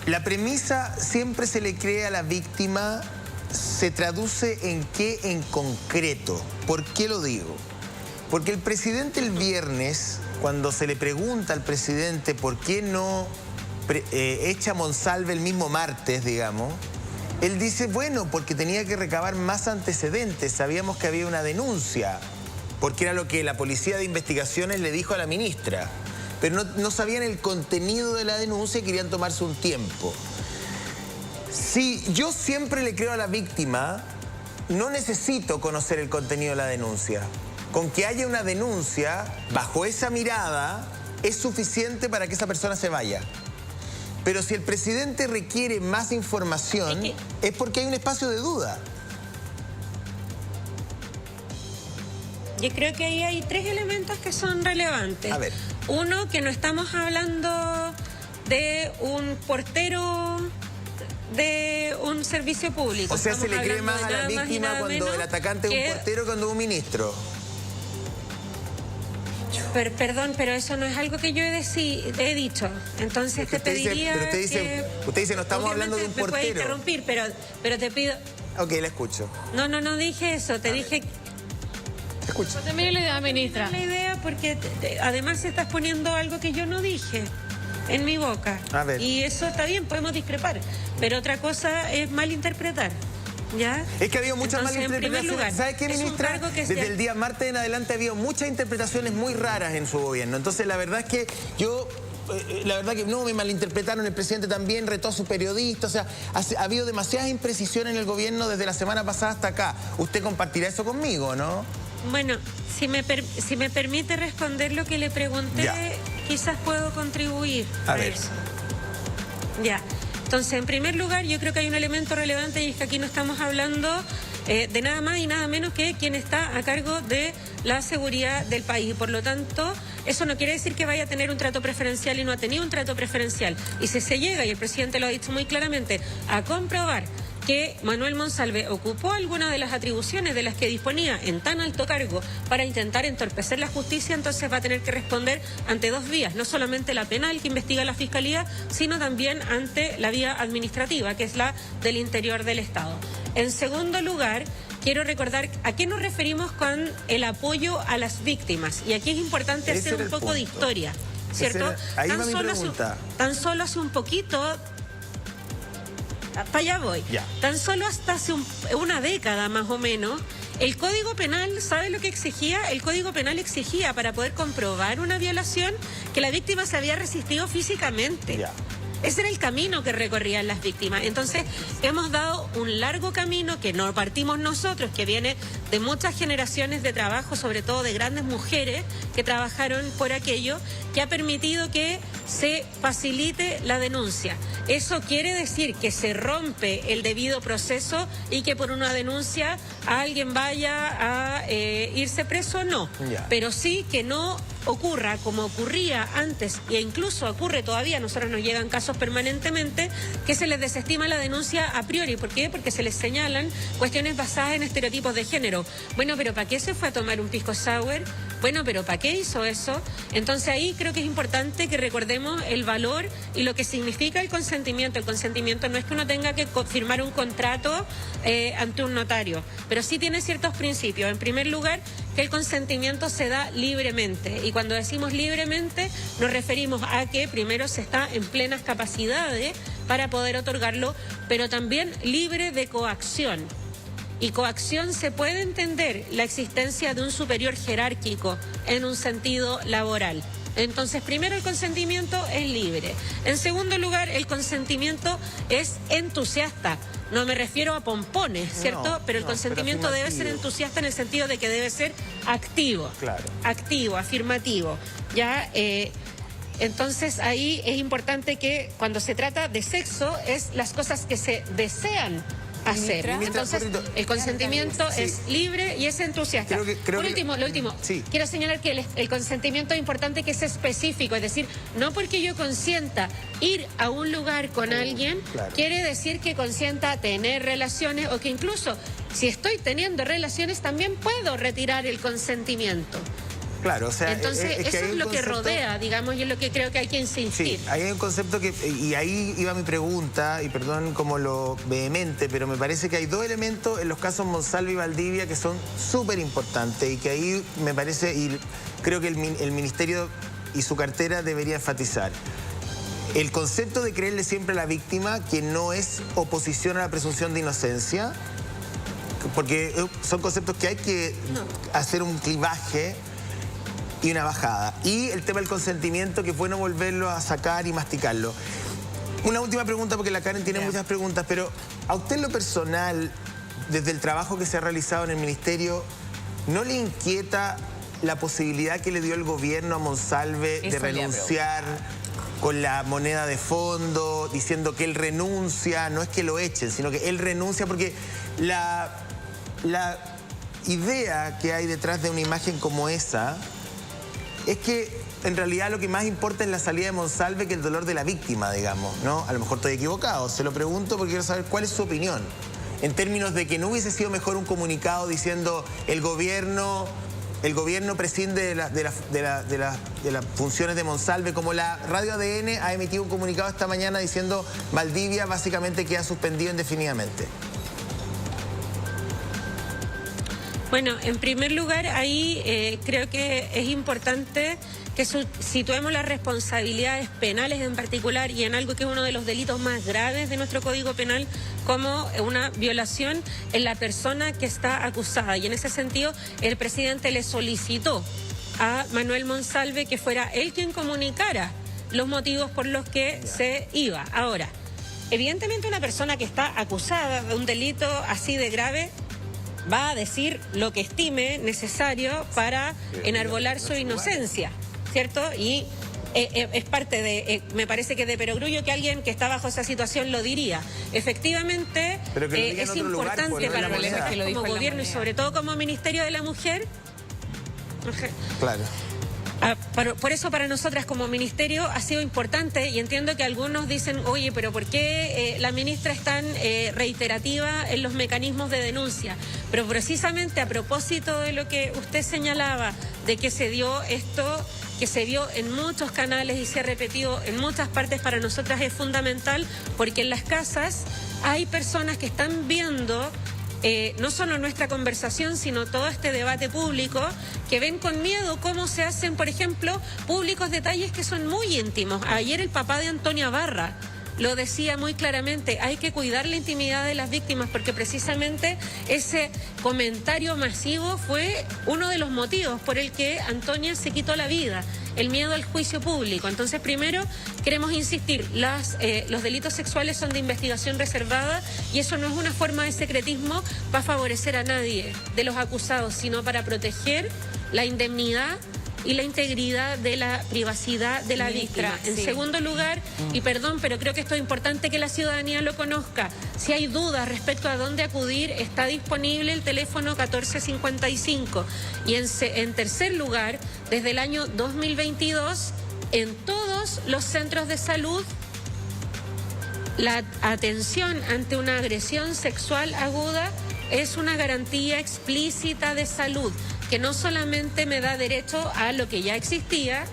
La premisa siempre se le cree a la víctima, se traduce en qué en concreto. ¿Por qué lo digo? Porque el presidente el viernes, cuando se le pregunta al presidente por qué no echa a Monsalve el mismo martes, digamos, él dice, bueno, porque tenía que recabar más antecedentes, sabíamos que había una denuncia, porque era lo que la Policía de Investigaciones le dijo a la ministra, pero no sabían el contenido de la denuncia y querían tomarse un tiempo. Sí, yo siempre le creo a la víctima, no necesito conocer el contenido de la denuncia. Con que haya una denuncia, bajo esa mirada, es suficiente para que esa persona se vaya. Pero si el presidente requiere más información, es porque hay un espacio de duda. Yo creo que ahí hay tres elementos que son relevantes. A ver. Uno, que no estamos hablando de un portero de un servicio público. O sea, estamos se le cree más a la víctima cuando el atacante es un portero que cuando es un ministro. Perdón, pero eso no es algo que yo he dicho. Entonces te pediría usted dice, no estamos hablando de un portero. Me puede interrumpir, pero te pido... Ok, la escucho. No dije eso, te dije... Escucho. Termine la idea, ministra. La idea porque además estás poniendo algo que yo no dije en mi boca. A ver. Y eso está bien, podemos discrepar. Pero otra es malinterpretar. ¿Ya? Es que había muchas malinterpretaciones. ¿Sabe qué, ministra? Desde el día martes en adelante había muchas interpretaciones muy raras en su gobierno. Entonces, la verdad es que no me malinterpretaron, el presidente también retó a su periodista, o sea, ha habido demasiadas imprecisiones en el gobierno desde la semana pasada hasta acá. Usted compartirá eso conmigo, ¿no? Bueno, si me permite responder lo que le pregunté, quizás puedo contribuir a ver. Eso. Ya. Entonces, en primer lugar, yo creo que hay un elemento relevante y es que aquí no estamos hablando de nada más y nada menos que quien está a cargo de la seguridad del país. Y por lo tanto, eso no quiere decir que vaya a tener un trato preferencial y no ha tenido un trato preferencial. Y si se llega, y el presidente lo ha dicho muy claramente, a comprobar que Manuel Monsalve ocupó alguna de las atribuciones de las que disponía en tan alto cargo para intentar entorpecer la justicia, entonces va a tener que responder ante dos vías, no solamente la penal que investiga la Fiscalía, sino también ante la vía administrativa, que es la del interior del Estado. En segundo lugar, quiero recordar a qué nos referimos con el apoyo a las víctimas, y aquí es importante hacer un poco de historia, ¿cierto? Ahí va mi pregunta. Tan solo hace un poquito... Para allá voy. Tan solo hasta hace una década más o menos, el Código Penal, ¿sabe lo que exigía? El Código Penal exigía para poder comprobar una violación que la víctima se había resistido físicamente. Ese era el camino que recorrían las víctimas. Entonces, hemos dado un largo camino que no partimos nosotros, que viene de muchas generaciones de trabajo, sobre todo de grandes mujeres que trabajaron por aquello, que ha permitido que se facilite la denuncia. ¿Eso quiere decir que se rompe el debido proceso y que por una denuncia alguien vaya a irse preso? No. Pero sí que no ocurra como ocurría antes, e incluso ocurre todavía, a nosotros nos llegan casos permanentemente, que se les desestima la denuncia a priori. ¿Por qué? Porque se les señalan cuestiones basadas en estereotipos de género. Bueno, pero ¿para qué se fue a tomar un pisco sour? Bueno, pero ¿para qué hizo eso? Entonces ahí creo que es importante que recordemos el valor y lo que significa el consentimiento. El consentimiento no es que uno tenga que firmar un contrato ante un notario, pero sí tiene ciertos principios. En primer lugar, que el consentimiento se da libremente. Y cuando decimos libremente, nos referimos a que primero se está en plenas capacidades para poder otorgarlo, pero también libre de coacción. Y coacción se puede entender la existencia de un superior jerárquico en un sentido laboral. Entonces, primero, el consentimiento es libre. En segundo lugar, el consentimiento es entusiasta. No me refiero a pompones, ¿cierto? Pero el consentimiento debe ser entusiasta en el sentido de que debe ser activo. Claro. Activo, afirmativo. ¿Ya? Entonces, ahí es importante que cuando se trata de sexo, es las cosas que se desean hacer. Entonces, el consentimiento es libre y es entusiasta. Por último, quiero señalar que el consentimiento es importante que sea específico, es decir, no porque yo consienta ir a un lugar con alguien, quiere decir que consienta tener relaciones, o que incluso si estoy teniendo relaciones también puedo retirar el consentimiento. Claro, o sea, entonces eso es lo que rodea, digamos, y es lo que creo que hay que insistir. Sí, ahí hay un concepto que, y ahí iba mi pregunta, y perdón como lo vehemente, pero me parece que hay dos elementos en los casos Monsalve y Valdivia que son súper importantes y que ahí me parece, y creo que el Ministerio y su cartera debería enfatizar. El concepto de creerle siempre a la víctima, que no es oposición a la presunción de inocencia, porque son conceptos que hay que hacer un clivaje y una bajada. Y el tema del consentimiento, que es bueno volverlo a sacar y masticarlo. Una última pregunta, porque la Karen tiene muchas preguntas, pero a usted en lo personal, desde el trabajo que se ha realizado en el Ministerio, ¿no le inquieta la posibilidad que le dio el gobierno a Monsalve de renunciar con la moneda de fondo, diciendo que él renuncia? No es que lo echen, sino que él renuncia, porque la idea que hay detrás de una imagen como esa es que en realidad lo que más importa es la salida de Monsalve que el dolor de la víctima, digamos, ¿no? A lo mejor estoy equivocado, se lo pregunto porque quiero saber cuál es su opinión. En términos de que no hubiese sido mejor un comunicado diciendo el gobierno prescinde de las funciones de Monsalve, como la Radio ADN ha emitido un comunicado esta mañana diciendo Valdivia básicamente queda suspendido indefinidamente. Bueno, en primer lugar, ahí creo que es importante que situemos las responsabilidades penales en particular y en algo que es uno de los delitos más graves de nuestro Código Penal, como una violación en la persona que está acusada. Y en ese sentido, el presidente le solicitó a Manuel Monsalve que fuera él quien comunicara los motivos por los que se iba. Ahora, evidentemente una persona que está acusada de un delito así de grave va a decir lo que estime necesario para enarbolar su inocencia, ¿cierto? Y es parte de, me parece que de perogrullo que alguien que está bajo esa situación lo diría. Efectivamente, es importante para nosotros como gobierno y sobre todo como Ministerio de la Mujer. Claro. Por eso para nosotras como ministerio ha sido importante, y entiendo que algunos dicen, oye, pero ¿por qué la ministra es tan reiterativa en los mecanismos de denuncia? Pero precisamente a propósito de lo que usted señalaba, de que se dio esto, que se vio en muchos canales y se ha repetido en muchas partes, para nosotras es fundamental, porque en las casas hay personas que están viendo no solo nuestra conversación, sino todo este debate público, que ven con miedo cómo se hacen, por ejemplo, públicos detalles que son muy íntimos. Ayer el papá de Antonia Barra lo decía muy claramente, hay que cuidar la intimidad de las víctimas, porque precisamente ese comentario masivo fue uno de los motivos por el que Antonia se quitó la vida, el miedo al juicio público. Entonces, primero, queremos insistir, los delitos sexuales son de investigación reservada y eso no es una forma de secretismo para favorecer a nadie de los acusados, sino para proteger la indemnidad y la integridad de la privacidad de la víctima. En segundo lugar, y perdón, pero creo que esto es importante que la ciudadanía lo conozca, si hay dudas respecto a dónde acudir, está disponible el teléfono 1455. Y en tercer lugar, desde el año 2022, en todos los centros de salud, la atención ante una agresión sexual aguda es una garantía explícita de salud, que no solamente me da derecho a lo que ya existía,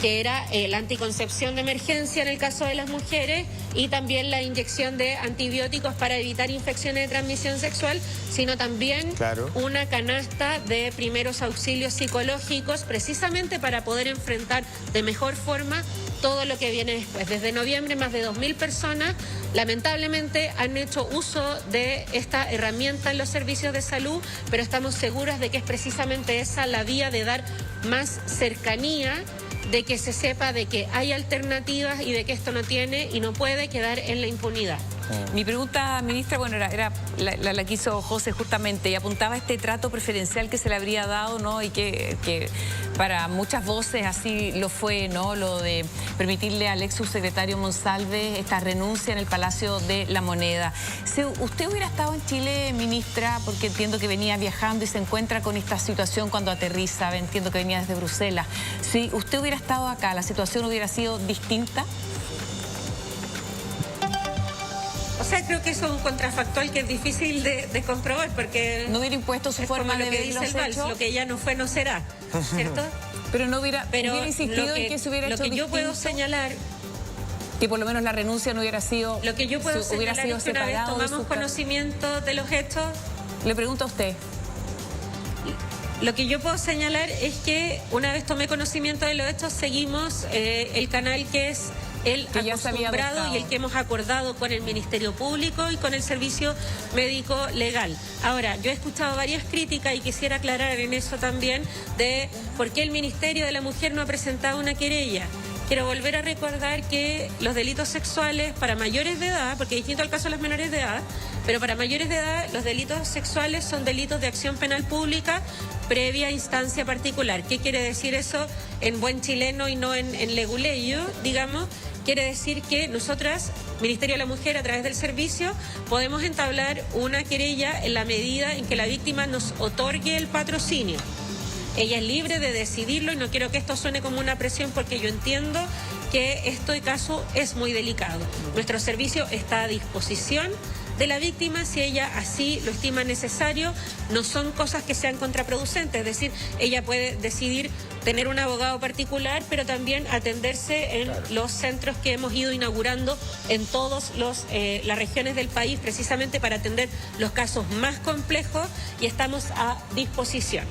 que era la anticoncepción de emergencia en el caso de las mujeres y también la inyección de antibióticos para evitar infecciones de transmisión sexual, sino también una canasta de primeros auxilios psicológicos, precisamente para poder enfrentar de mejor forma todo lo que viene después. Desde noviembre, más de 2.000 personas lamentablemente han hecho uso de esta herramienta en los servicios de salud, pero estamos seguras de que es precisamente esa la vía de dar más cercanía, de que se sepa de que hay alternativas y de que esto no tiene y no puede quedar en la impunidad. Mi pregunta, ministra, bueno, la quiso José justamente, y apuntaba este trato preferencial que se le habría dado, ¿no? Y que para muchas voces así lo fue, ¿no? Lo de permitirle al ex subsecretario Monsalve esta renuncia en el Palacio de la Moneda. Si usted hubiera estado en Chile, ministra, porque entiendo que venía viajando y se encuentra con esta situación cuando aterriza, entiendo que venía desde Bruselas. Si usted hubiera estado acá, ¿la situación hubiera sido distinta? O sea, creo que eso es un contrafactual que es difícil de comprobar, porque no hubiera impuesto su forma de ver los hechos. Lo que ya no fue, no será, ¿cierto? Pero no hubiera insistido en que se hubiera hecho Lo que yo puedo distinto, señalar... que por lo menos la renuncia no hubiera sido... Lo que yo puedo señalar es que una vez tomamos conocimiento de los hechos... Le pregunto a usted. Lo que yo puedo señalar es que una vez tomé conocimiento de los hechos, seguimos el canal que es el que acostumbrado y el que hemos acordado con el Ministerio Público y con el Servicio Médico Legal. Ahora, yo he escuchado varias críticas y quisiera aclarar en eso también de por qué el Ministerio de la Mujer no ha presentado una querella. Quiero volver a recordar que los delitos sexuales para mayores de edad, porque es distinto al caso de los menores de edad, pero para mayores de edad los delitos sexuales son delitos de acción penal pública previa instancia particular. ¿Qué quiere decir eso en buen chileno y no en leguleyo, digamos? Quiere decir que nosotras, Ministerio de la Mujer, a través del servicio, podemos entablar una querella en la medida en que la víctima nos otorgue el patrocinio. Ella es libre de decidirlo y no quiero que esto suene como una presión porque yo entiendo que este caso es muy delicado. Nuestro servicio está a disposición de la víctima si ella así lo estima necesario. No son cosas que sean contraproducentes, es decir, ella puede decidir tener un abogado particular, pero también atenderse en los centros que hemos ido inaugurando en todas las regiones del país, precisamente para atender los casos más complejos, y estamos a disposición.